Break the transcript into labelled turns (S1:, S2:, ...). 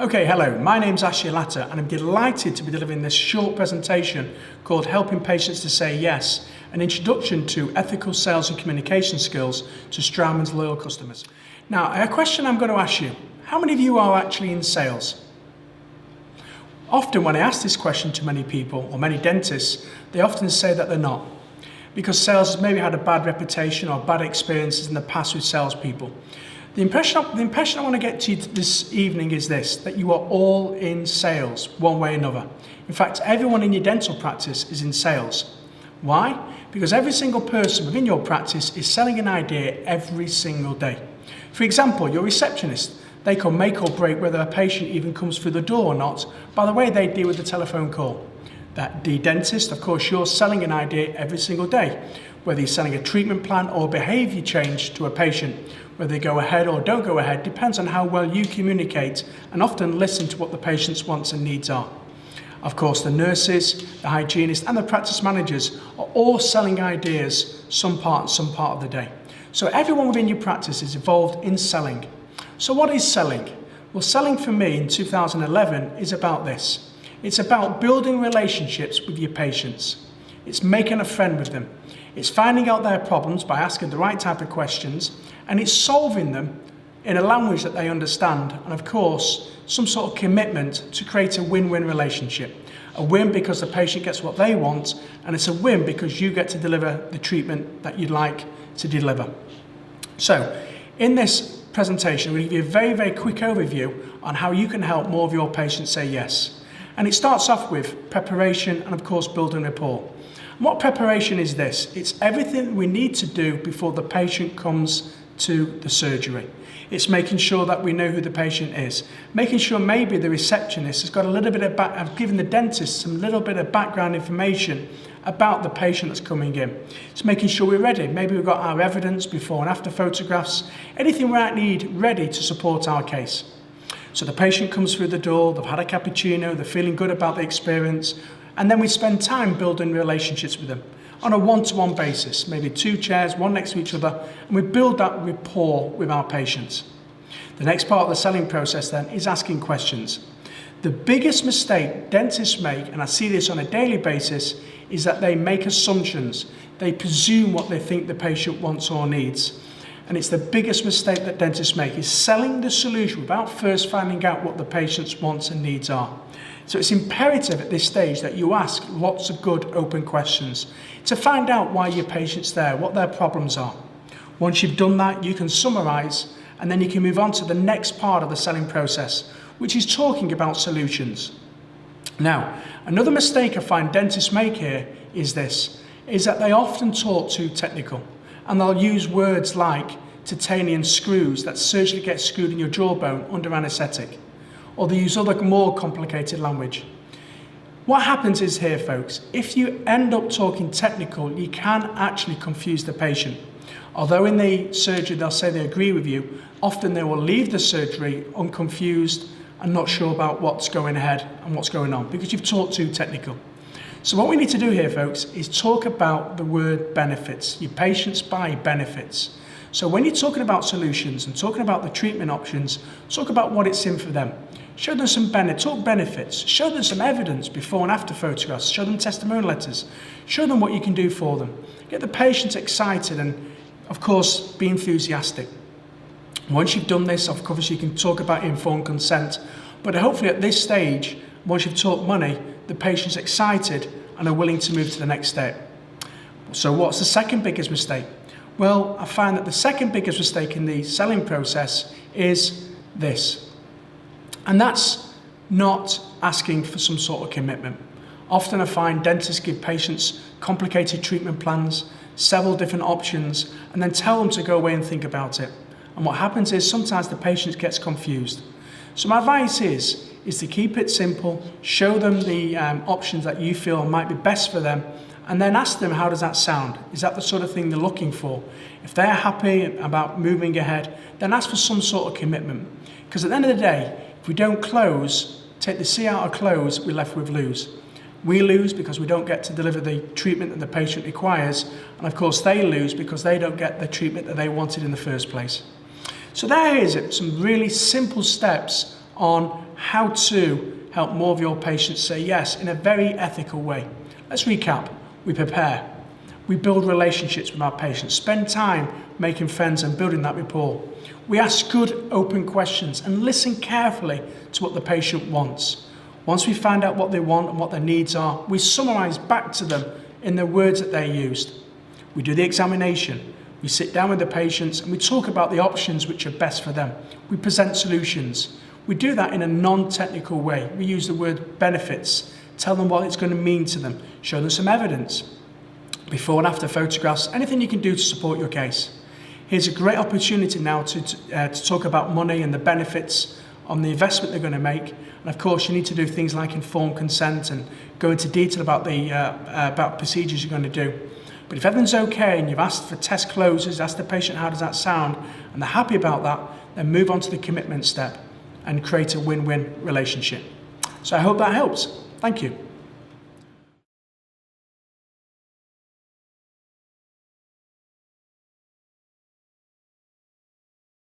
S1: Okay, hello, my name's Ashley Latta and I'm delighted to be delivering this short presentation called Helping Patients to Say Yes, an introduction to ethical sales and communication skills to Straumann's loyal customers. Now, a question I'm going to ask you, how many of you are actually in sales? Often when I ask this question to many people, or many dentists, they often say that they're not, because sales has maybe had a bad reputation or bad experiences in the past with salespeople. The impression I want to get to you this evening is this, that you are all in sales, one way or another. In fact, everyone in your dental practice is in sales. Why? Because every single person within your practice is selling an idea every single day. For example, your receptionist, they can make or break whether a patient even comes through the door or not by the way they deal with the telephone call. The dentist, of course, you're selling an idea every single day, whether you're selling a treatment plan or behaviour change to a patient. Whether they go ahead or don't go ahead depends on how well you communicate and often listen to what the patient's wants and needs are. Of course, the nurses, the hygienists and the practice managers are all selling ideas some part of the day. So everyone within your practice is involved in selling. So what is selling? Well, selling for me in 2011 is about this. It's about building relationships with your patients. It's making a friend with them. It's finding out their problems by asking the right type of questions, and it's solving them in a language that they understand, and of course, some sort of commitment to create a win-win relationship. A win because the patient gets what they want, and it's a win because you get to deliver the treatment that you'd like to deliver. So, in this presentation, we'll give you a very, very quick overview on how you can help more of your patients say yes. And it starts off with preparation and of course building rapport. And what preparation is this? It's everything we need to do before the patient comes to the surgery. It's making sure that we know who the patient is. Making sure maybe the receptionist has got a little bit of giving the dentist some little bit of background information about the patient that's coming in. It's making sure we're ready. Maybe we've got our evidence, before and after photographs, anything we might need ready to support our case. So the patient comes through the door, they've had a cappuccino, they're feeling good about the experience, and then we spend time building relationships with them on a one-to-one basis, maybe two chairs, one next to each other, and we build that rapport with our patients. The next part of the selling process then is asking questions. The biggest mistake dentists make, and I see this on a daily basis, is that they make assumptions. They presume what they think the patient wants or needs. And it's the biggest mistake that dentists make, is selling the solution without first finding out what the patient's wants and needs are. So it's imperative at this stage that you ask lots of good open questions to find out why your patient's there, what their problems are. Once you've done that, you can summarize and then you can move on to the next part of the selling process, which is talking about solutions. Now, another mistake I find dentists make here is this, is that they often talk too technical. And they'll use words like titanium screws that surgically get screwed in your jawbone under anaesthetic. Or they use other more complicated language. What happens is here, folks, if you end up talking technical, you can actually confuse the patient. Although in the surgery they'll say they agree with you, often they will leave the surgery unconfused and not sure about what's going ahead and what's going on because you've talked too technical. So what we need to do here, folks, is talk about the word benefits. Your patients buy benefits. So when you're talking about solutions and talking about the treatment options, talk about what it's in for them. Show them some talk benefits. Show them some evidence, before and after photographs. Show them testimonial letters. Show them what you can do for them. Get the patients excited and, of course, be enthusiastic. Once you've done this, of course, you can talk about informed consent. But hopefully at this stage, once you've talked money, the patient's excited and are willing to move to the next step. So what's the second biggest mistake? Well, I find that the second biggest mistake in the selling process is this. And that's not asking for some sort of commitment. Often I find dentists give patients complicated treatment plans, several different options, and then tell them to go away and think about it. And what happens is sometimes the patient gets confused. So my advice is to keep it simple, show them the options that you feel might be best for them, and then ask them, how does that sound? Is that the sort of thing they're looking for? If they're happy about moving ahead, then ask for some sort of commitment. Because at the end of the day, if we don't close, take the C out of close, we're left with lose. We lose because we don't get to deliver the treatment that the patient requires, and of course they lose because they don't get the treatment that they wanted in the first place. So there is it, some really simple steps on how to help more of your patients say yes in a very ethical way. Let's recap. We prepare. We build relationships with our patients, spend time making friends and building that rapport. We ask good, open questions and listen carefully to what the patient wants. Once we find out what they want and what their needs are, we summarise back to them in the words that they used. We do the examination. We sit down with the patients and we talk about the options which are best for them. We present solutions. We do that in a non-technical way. We use the word benefits, tell them what it's going to mean to them, show them some evidence, before and after photographs, anything you can do to support your case. Here's a great opportunity now to talk about money and the benefits on the investment they're going to make. And of course, you need to do things like informed consent and go into detail about the procedures you're going to do. But if everything's okay and you've asked for test closes, asked the patient how does that sound, and they're happy about that, then move on to the commitment step and create a win-win relationship. So I hope that helps. Thank you.